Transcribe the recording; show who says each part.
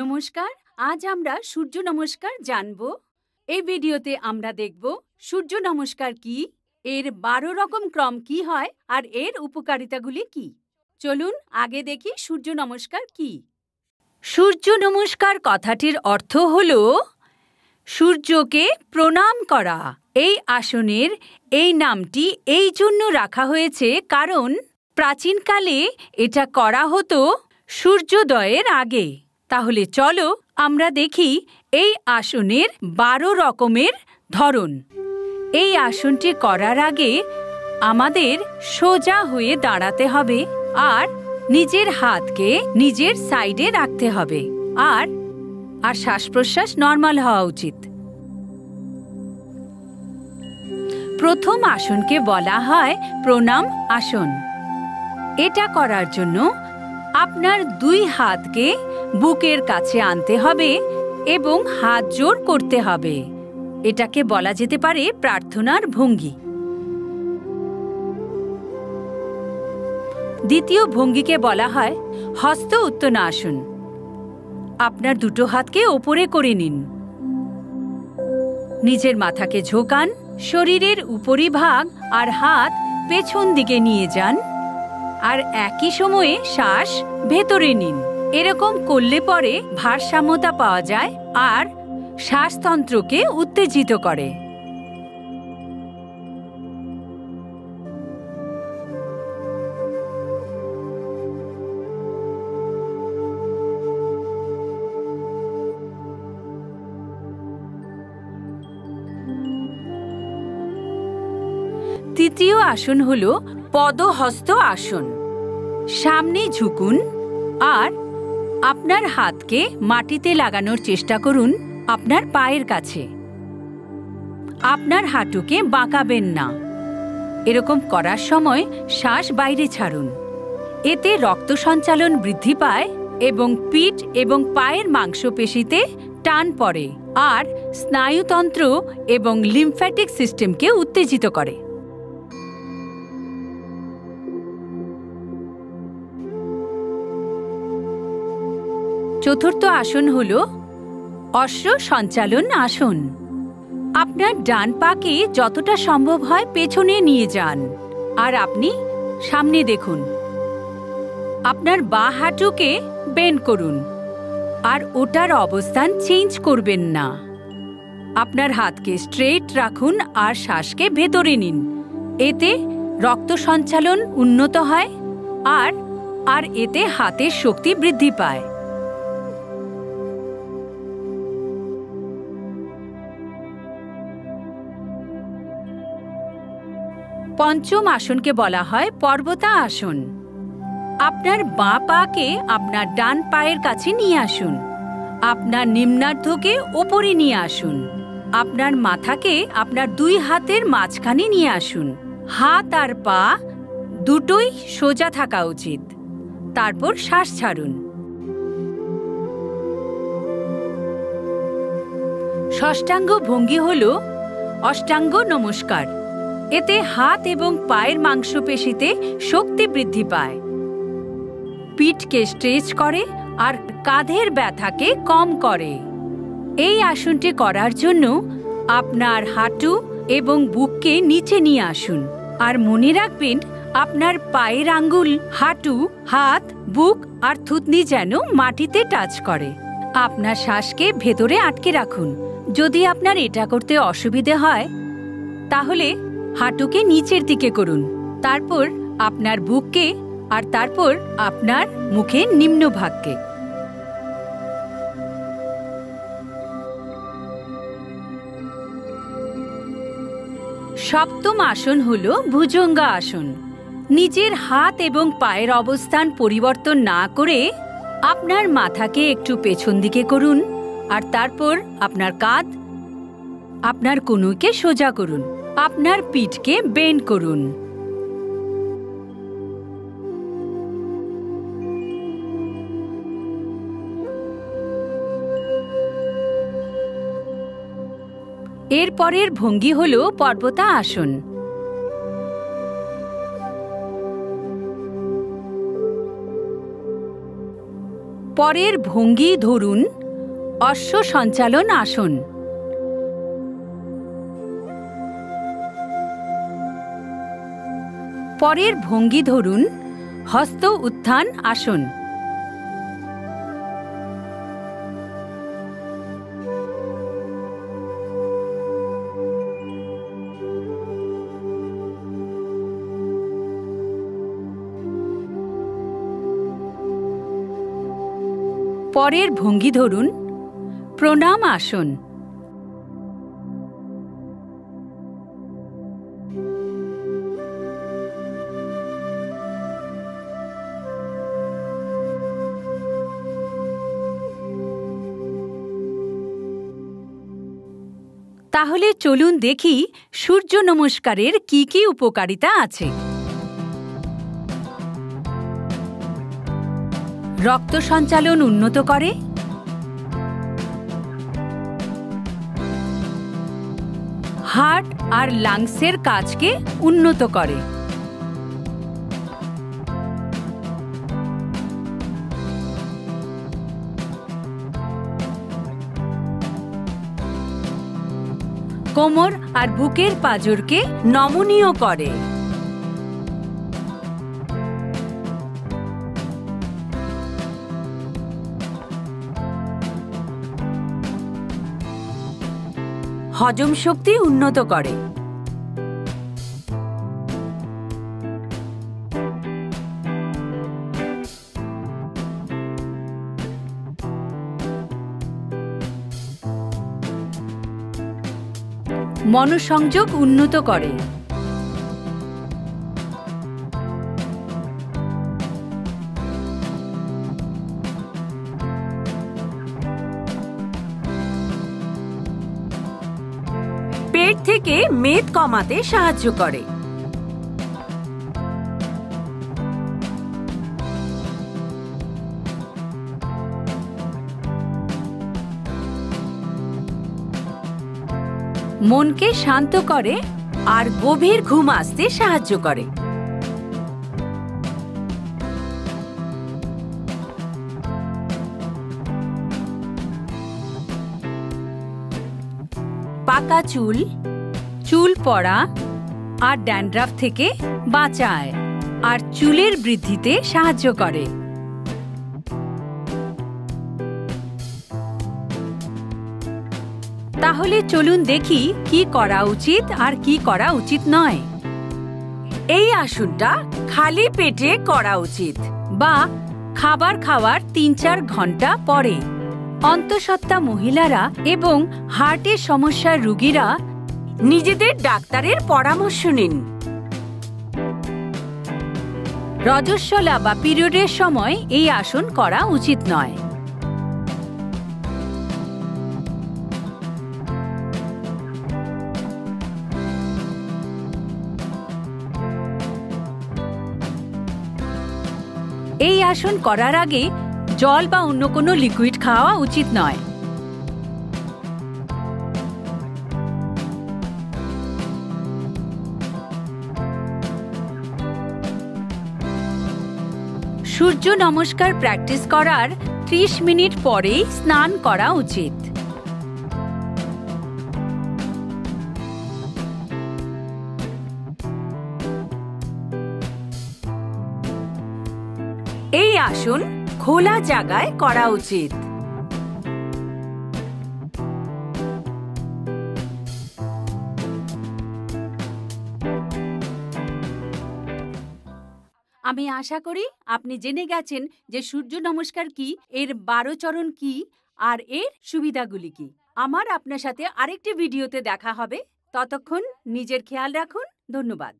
Speaker 1: নমস্কার, আজ আমরা সূর্য নমস্কার জানব। এই ভিডিওতে আমরা দেখব সূর্য নমস্কার কি, এর 12 রকম ক্রম কি হয় আর এর উপকারিতাগুলি কি। চলুন আগে দেখি সূর্য নমস্কার কি। সূর্য নমস্কার কথাটির অর্থ হল সূর্যকে প্রণাম করা। এই আসনের এই নামটি এই জন্য রাখা হয়েছে কারণ প্রাচীনকালে এটা করা হতো সূর্যোদয়ের আগে। তাহলে চলো আমরা দেখি এই আসনের 12 রকমের ধরন। এই আসনটি করার আগে আমাদের সোজা হয়ে দাঁড়াতে হবে আর নিজের হাতকে নিজের সাইডে রাখতে হবে আর শ্বাস প্রশ্বাস নরমাল হওয়া উচিত। প্রথম আসনকে বলা হয় প্রণাম আসন। এটা করার জন্য আপনার 2 হাতকে বুকের কাছে আনতে হবে এবং হাত জোর করতে হবে। এটাকে বলা যেতে পারে প্রার্থনার ভঙ্গি। দ্বিতীয় ভঙ্গিকে বলা হয় হস্ত উত্তনাসন। আপনার 2 হাতকে ওপরে করে নিন, নিজের মাথাকে ঝোঁকান, শরীরের উপরিভাগ আর হাত পেছন দিকে নিয়ে যান আর একই সময়ে শ্বাস ভেতরে নিন। এরকম করলে পরে ভারসাম্যতা পাওয়া যায় আর শ্বাসতন্ত্রকে উত্তেজিত করে। তৃতীয় আসন হল পদহস্ত আসন। সামনে ঝুঁকুন আর আপনার হাতকে মাটিতে লাগানোর চেষ্টা করুন আপনার পায়ের কাছে। আপনার হাঁটুকে বাঁকাবেন না। এরকম করার সময় শ্বাস বাইরে ছাড়ুন। এতে রক্ত সঞ্চালন বৃদ্ধি পায় এবং পিঠ এবং পায়ের মাংসপেশিতে টান পড়ে আর স্নায়ুতন্ত্র এবং লিম্ফ্যাটিক সিস্টেমকে উত্তেজিত করে। চতুর্থ আসন হল অশ্ব সঞ্চালন আসন। আপনার ডান পাকে যতটা সম্ভব হয় পেছনে নিয়ে যান আর আপনি সামনে দেখুন। আপনার বাঁ হাঁটুকে বেন্ড করুন আর ওটার অবস্থান চেঞ্জ করবেন না। আপনার হাতকে স্ট্রেট রাখুন আর শ্বাসকে ভেতরে নিন। এতে রক্ত সঞ্চালন উন্নত হয় আর এতে হাতের শক্তি বৃদ্ধি পায়। পঞ্চম আসনকে বলা হয় পর্বতা আসন। আপনার বাঁ পাকে আপনার ডান পায়ের কাছে নিয়ে আসুন। আপনার নিম্নার্ধকে ওপরে নিয়ে আসুন। আপনার মাথাকে আপনার 2 হাতের মাঝখানে নিয়ে আসুন। হাত আর পা দুটোই সোজা থাকা উচিত। তারপর শ্বাস ছাড়ুন। ষষ্ঠাঙ্গ ভঙ্গি হল অষ্টাঙ্গ নমস্কার। এতে হাত এবং পায়ের মাংসপেশিতে শক্তি বৃদ্ধি পায়, পিঠকে স্ট্রেচ করে আর কাঁধের ব্যথাকে কম করে। এই আসনটি করার জন্য আপনার হাঁটু এবং বুককে নিচে নিয়ে আসুন আর মনে রাখবেন আপনার পায়ের আঙ্গুল, হাঁটু, হাত, বুক আর থুতনি যেন মাটিতে টাচ করে। আপনার শ্বাসকে ভেতরে আটকে রাখুন। যদি আপনার এটা করতে অসুবিধে হয় তাহলে হাঁটুকে নিচের দিকে করুন, তারপর আপনার বুককে আর তারপর আপনার মুখের নিম্নভাগকে। সপ্তম আসন হল ভুজঙ্গ আসন। নিজের হাত এবং পায়ের অবস্থান পরিবর্তন না করে আপনার মাথাকে একটু পেছন দিকে করুন আর তারপর আপনার কাঁধ, আপনার কনুইকে সোজা করুন। আপনার পিঠকে বেন্ড করুন। এরপরের ভঙ্গি হল পর্বতা আসন। পরের ভঙ্গি ধরুন অশ্ব সঞ্চালন আসন। পরের ভঙ্গি ধরুন হস্ত উত্থান আসন। পরের ভঙ্গি ধরুন প্রণাম আসন। তাহলে চলুন দেখি সূর্য নমস্কারের কি কি উপকারিতা আছে। রক্ত সঞ্চালন উন্নত করে, হার্ট আর লাংসের কাজকে উন্নত করে, কোমর আর বুকের পাঁজরকে নমনীয় করে, হজম শক্তি উন্নত করে, মনোসংযোগ উন্নত করে, পেট থেকে মেদ কমাতে সাহায্য করে, মনকে শান্ত করে আর গভীর ঘুম আসতে সাহায্য করে। পাকা চুল, চুল পড়া আর ড্যান্ড্রাফ থেকে বাঁচায় আর চুলের বৃদ্ধিতে সাহায্য করে। তাহলে চলুন দেখি কি করা উচিত আর কি করা উচিত নয়। এই আসনটা খালি পেটে করা উচিত বা খাবার খাওয়ার ৩-৪ ঘন্টা পরে। অন্তঃসত্ত্বা মহিলারা এবং হার্টের সমস্যার রোগীরা নিজেদের ডাক্তারের পরামর্শ নিন। রজস্বলা বা পিরিয়ডের সময় এই আসন করা উচিত নয়। এই আসন করার আগে জল বা অন্য কোনো লিকুইড খাওয়া উচিত নয়। সূর্য নমস্কার প্র্যাকটিস করার 30 মিনিট পরেই স্নান করা উচিত। এই আসন খোলা জায়গায় করা উচিত। আমি আশা করি আপনি জেনে গেছেন যে সূর্য নমস্কার কি, এর 12 চরণ কি আর এর সুবিধাগুলি কি। আমার আপনার সাথে আরেকটি ভিডিওতে দেখা হবে। ততক্ষণ নিজের খেয়াল রাখুন। ধন্যবাদ।